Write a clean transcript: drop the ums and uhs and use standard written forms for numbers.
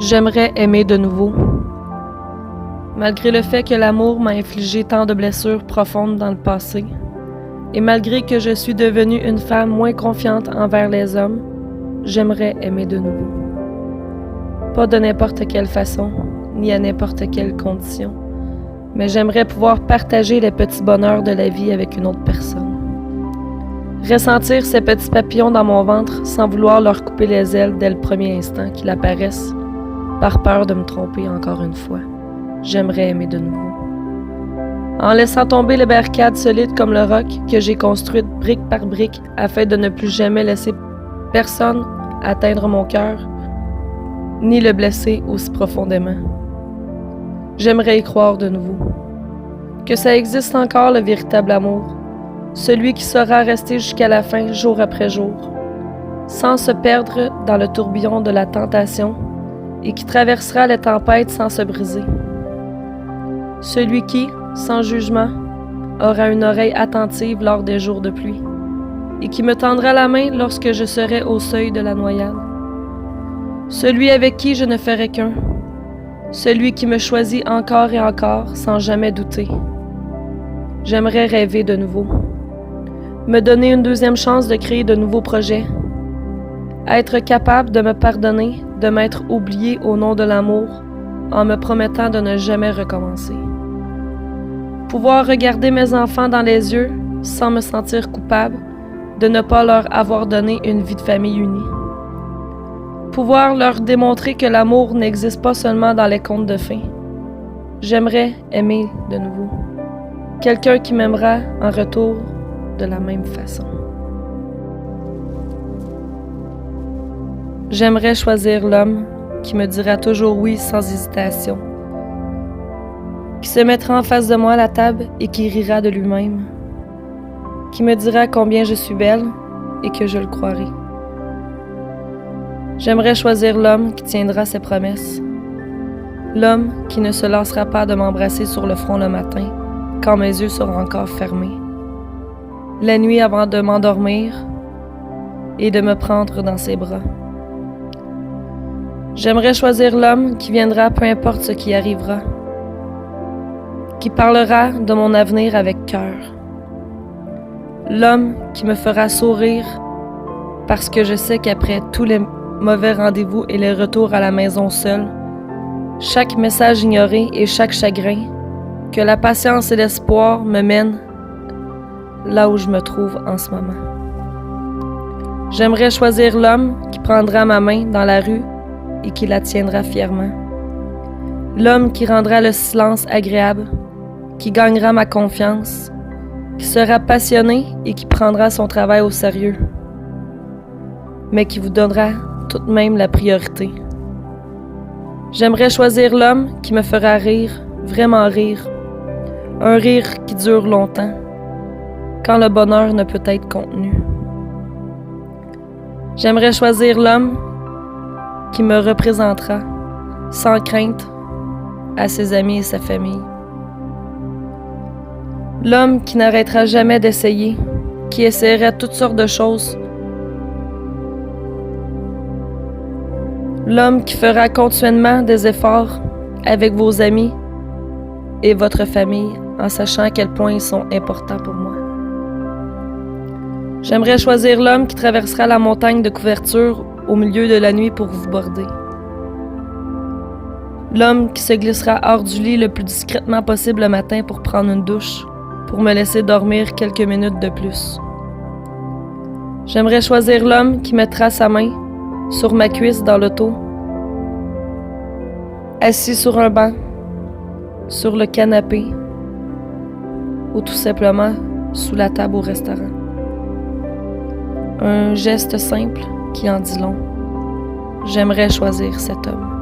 J'aimerais aimer de nouveau. Malgré le fait que l'amour m'a infligé tant de blessures profondes dans le passé, et malgré que je suis devenue une femme moins confiante envers les hommes, j'aimerais aimer de nouveau. Pas de n'importe quelle façon, ni à n'importe quelle condition, mais j'aimerais pouvoir partager les petits bonheurs de la vie avec une autre personne. Ressentir ces petits papillons dans mon ventre sans vouloir leur couper les ailes dès le premier instant qu'ils apparaissent, par peur de me tromper encore une fois. J'aimerais aimer de nouveau. En laissant tomber les barricades solides comme le roc que j'ai construites brique par brique afin de ne plus jamais laisser personne atteindre mon cœur, ni le blesser aussi profondément. J'aimerais y croire de nouveau. Que ça existe encore le véritable amour, celui qui saura rester jusqu'à la fin jour après jour, sans se perdre dans le tourbillon de la tentation et qui traversera les tempêtes sans se briser. Celui qui, sans jugement, aura une oreille attentive lors des jours de pluie et qui me tendra la main lorsque je serai au seuil de la noyade. Celui avec qui je ne ferai qu'un, celui qui me choisit encore et encore sans jamais douter. J'aimerais rêver de nouveau, me donner une deuxième chance de créer de nouveaux projets, être capable de me pardonner, de m'être oublié au nom de l'amour, en me promettant de ne jamais recommencer. Pouvoir regarder mes enfants dans les yeux sans me sentir coupable de ne pas leur avoir donné une vie de famille unie. Pouvoir leur démontrer que l'amour n'existe pas seulement dans les contes de fées. J'aimerais aimer de nouveau. Quelqu'un qui m'aimera en retour de la même façon. J'aimerais choisir l'homme qui me dira toujours oui sans hésitation, qui se mettra en face de moi à la table et qui rira de lui-même, qui me dira combien je suis belle et que je le croirai. J'aimerais choisir l'homme qui tiendra ses promesses, l'homme qui ne se lassera pas de m'embrasser sur le front le matin quand mes yeux seront encore fermés, la nuit avant de m'endormir et de me prendre dans ses bras. J'aimerais choisir l'homme qui viendra peu importe ce qui arrivera, qui parlera de mon avenir avec cœur, l'homme qui me fera sourire parce que je sais qu'après tous les mauvais rendez-vous et les retours à la maison seul, chaque message ignoré et chaque chagrin, que la patience et l'espoir me mènent là où je me trouve en ce moment. J'aimerais choisir l'homme qui prendra ma main dans la rue et qui la tiendra fièrement. L'homme qui rendra le silence agréable, qui gagnera ma confiance, qui sera passionné et qui prendra son travail au sérieux, mais qui vous donnera tout de même la priorité. J'aimerais choisir l'homme qui me fera rire, vraiment rire, un rire qui dure longtemps, quand le bonheur ne peut être contenu. J'aimerais choisir l'homme qui me représentera, sans crainte, à ses amis et sa famille. L'homme qui n'arrêtera jamais d'essayer, qui essaiera toutes sortes de choses. L'homme qui fera continuellement des efforts avec vos amis et votre famille en sachant à quel point ils sont importants pour moi. J'aimerais choisir l'homme qui traversera la montagne de couverture au milieu de la nuit pour vous border. L'homme qui se glissera hors du lit le plus discrètement possible le matin pour prendre une douche, pour me laisser dormir quelques minutes de plus. J'aimerais choisir l'homme qui mettra sa main sur ma cuisse dans l'auto, assis sur un banc, sur le canapé, ou tout simplement sous la table au restaurant. Un geste simple qui en dit long. J'aimerais choisir cet homme.